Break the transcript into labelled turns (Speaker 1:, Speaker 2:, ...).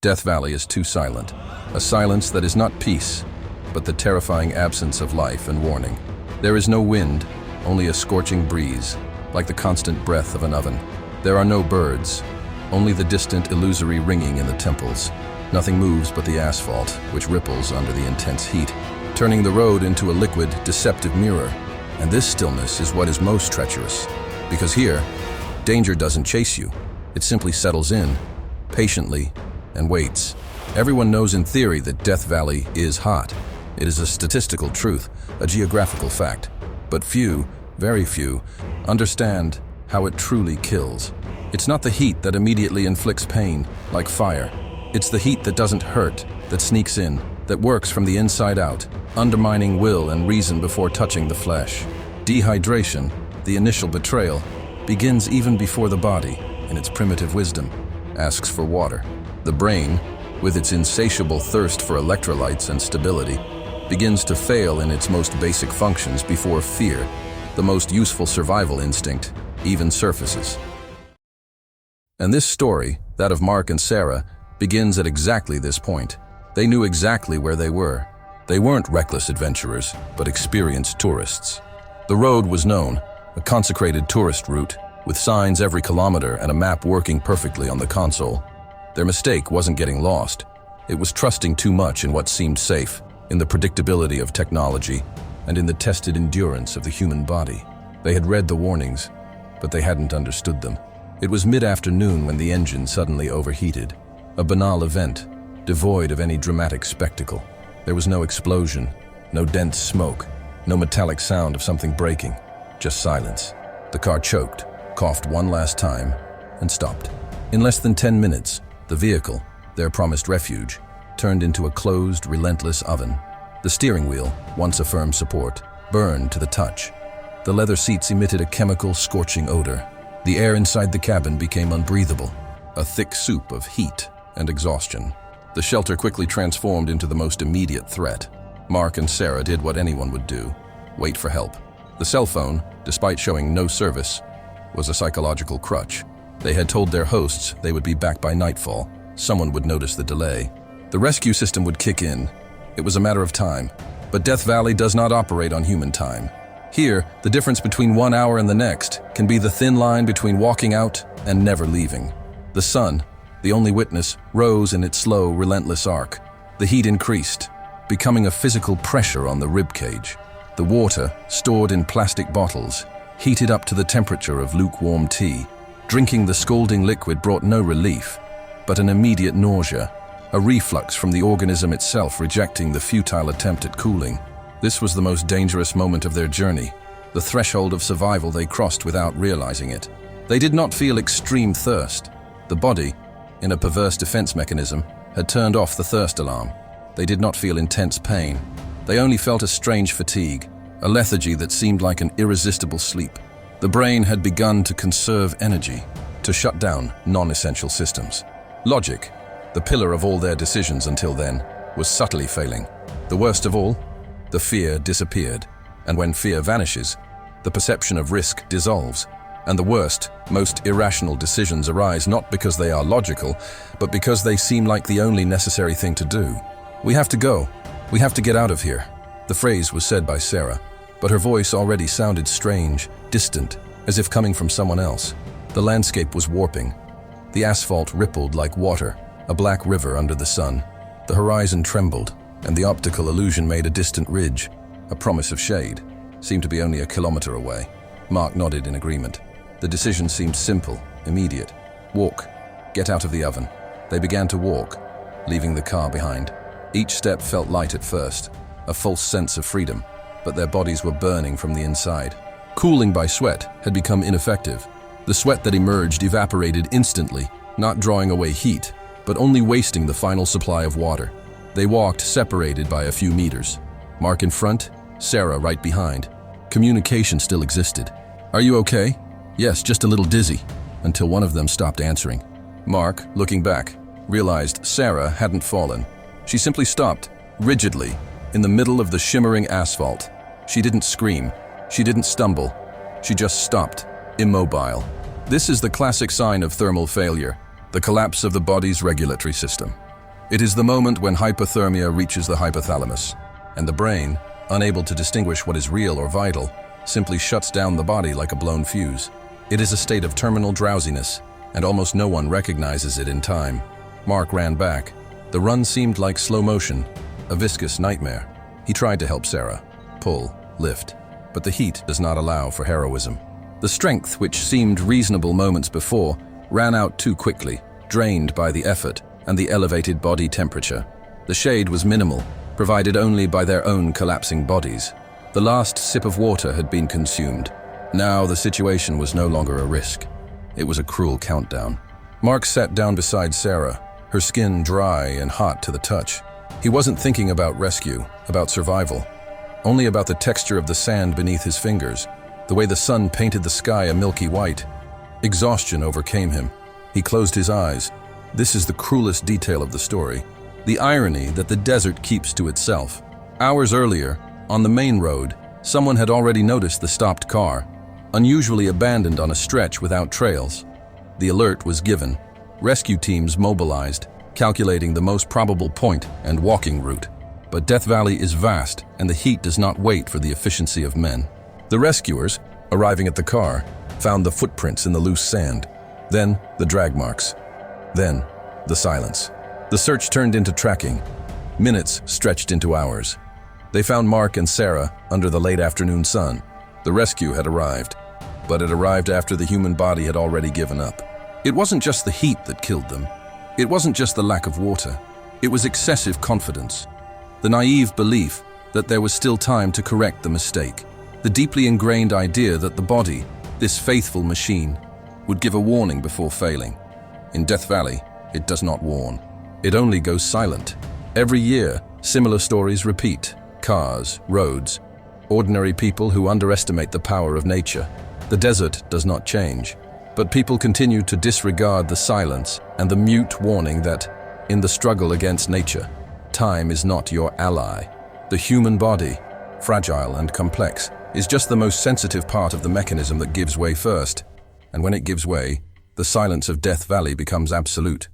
Speaker 1: Death Valley is too silent. A silence that is not peace, but the terrifying absence of life and warning. There is no wind, only a scorching breeze, like the constant breath of an oven. There are no birds, only the distant illusory ringing in the temples. Nothing moves but the asphalt, which ripples under the intense heat, turning the road into a liquid, deceptive mirror. And this stillness is what is most treacherous, because here, danger doesn't chase you. It simply settles in, patiently, and waits. Everyone knows in theory that Death Valley is hot. It is a statistical truth, a geographical fact. But few, very few, understand how it truly kills. It's not the heat that immediately inflicts pain, like fire. It's the heat that doesn't hurt, that sneaks in, that works from the inside out, undermining will and reason before touching the flesh. Dehydration, the initial betrayal, begins even before the body, in its primitive wisdom, asks for water. The brain, with its insatiable thirst for electrolytes and stability, begins to fail in its most basic functions before fear, the most useful survival instinct, even surfaces. And this story, that of Mark and Sarah, begins at exactly this point. They knew exactly where they were. They weren't reckless adventurers, but experienced tourists. The road was known, a consecrated tourist route, with signs every kilometer and a map working perfectly on the console. Their mistake wasn't getting lost. It was trusting too much in what seemed safe, in the predictability of technology, and in the tested endurance of the human body. They had read the warnings, but they hadn't understood them. It was mid-afternoon when the engine suddenly overheated. A banal event, devoid of any dramatic spectacle. There was no explosion, no dense smoke, no metallic sound of something breaking, just silence. The car choked, coughed one last time, and stopped. In less than 10 minutes, the vehicle, their promised refuge, turned into a closed, relentless oven. The steering wheel, once a firm support, burned to the touch. The leather seats emitted a chemical, scorching odor. The air inside the cabin became unbreathable, a thick soup of heat and exhaustion. The shelter quickly transformed into the most immediate threat. Mark and Sarah did what anyone would do: wait for help. The cell phone, despite showing no service, was a psychological crutch. They had told their hosts they would be back by nightfall. Someone would notice the delay. The rescue system would kick in. It was a matter of time. But Death Valley does not operate on human time. Here, the difference between 1 hour and the next can be the thin line between walking out and never leaving. The sun, the only witness, rose in its slow, relentless arc. The heat increased, becoming a physical pressure on the ribcage. The water, stored in plastic bottles, heated up to the temperature of lukewarm tea. Drinking the scalding liquid brought no relief, but an immediate nausea, a reflux from the organism itself rejecting the futile attempt at cooling. This was the most dangerous moment of their journey, the threshold of survival they crossed without realizing it. They did not feel extreme thirst. The body, in a perverse defense mechanism, had turned off the thirst alarm. They did not feel intense pain. They only felt a strange fatigue, a lethargy that seemed like an irresistible sleep. The brain had begun to conserve energy, to shut down non-essential systems. Logic, the pillar of all their decisions until then, was subtly failing. The worst of all, the fear disappeared. And when fear vanishes, the perception of risk dissolves. And the worst, most irrational decisions arise not because they are logical, but because they seem like the only necessary thing to do. We have to go. We have to get out of here. The phrase was said by Sarah, but her voice already sounded strange, distant, as if coming from someone else. The landscape was warping. The asphalt rippled like water, a black river under the sun. The horizon trembled, and the optical illusion made a distant ridge, a promise of shade, seemed to be only a kilometer away. Mark nodded in agreement. The decision seemed simple, immediate. Walk. Get out of the oven. They began to walk, leaving the car behind. Each step felt light at first, a false sense of freedom, but their bodies were burning from the inside. Cooling by sweat had become ineffective. The sweat that emerged evaporated instantly, not drawing away heat, but only wasting the final supply of water. They walked separated by a few meters. Mark in front, Sarah right behind. Communication still existed. "Are you okay?" "Yes, just a little dizzy," until one of them stopped answering. Mark, looking back, realized Sarah hadn't fallen. She simply stopped, rigidly, in the middle of the shimmering asphalt. She didn't scream. She didn't stumble. She just stopped, immobile. This is the classic sign of thermal failure, the collapse of the body's regulatory system. It is the moment when hypothermia reaches the hypothalamus, and the brain, unable to distinguish what is real or vital, simply shuts down the body like a blown fuse. It is a state of terminal drowsiness, and almost no one recognizes it in time. Mark ran back. The run seemed like slow motion, a viscous nightmare. He tried to help Sarah, pull, lift, but the heat does not allow for heroism. The strength, which seemed reasonable moments before, ran out too quickly, drained by the effort and the elevated body temperature. The shade was minimal, provided only by their own collapsing bodies. The last sip of water had been consumed. Now the situation was no longer a risk. It was a cruel countdown. Mark sat down beside Sarah, her skin dry and hot to the touch. He wasn't thinking about rescue, about survival, only about the texture of the sand beneath his fingers, the way the sun painted the sky a milky white. Exhaustion overcame him. He closed his eyes. This is the cruelest detail of the story. The irony that the desert keeps to itself. Hours earlier, on the main road, someone had already noticed the stopped car, unusually abandoned on a stretch without trails. The alert was given. Rescue teams mobilized, calculating the most probable point and walking route. But Death Valley is vast, and the heat does not wait for the efficiency of men. The rescuers, arriving at the car, found the footprints in the loose sand, then the drag marks, then the silence. The search turned into tracking. Minutes stretched into hours. They found Mark and Sarah under the late afternoon sun. The rescue had arrived, but it arrived after the human body had already given up. It wasn't just the heat that killed them. It wasn't just the lack of water. It was excessive confidence. The naive belief that there was still time to correct the mistake. The deeply ingrained idea that the body, this faithful machine, would give a warning before failing. In Death Valley, it does not warn. It only goes silent. Every year, similar stories repeat. Cars, roads, ordinary people who underestimate the power of nature. The desert does not change, but people continue to disregard the silence and the mute warning that, in the struggle against nature, time is not your ally. The human body, fragile and complex, is just the most sensitive part of the mechanism that gives way first. And when it gives way, the silence of Death Valley becomes absolute.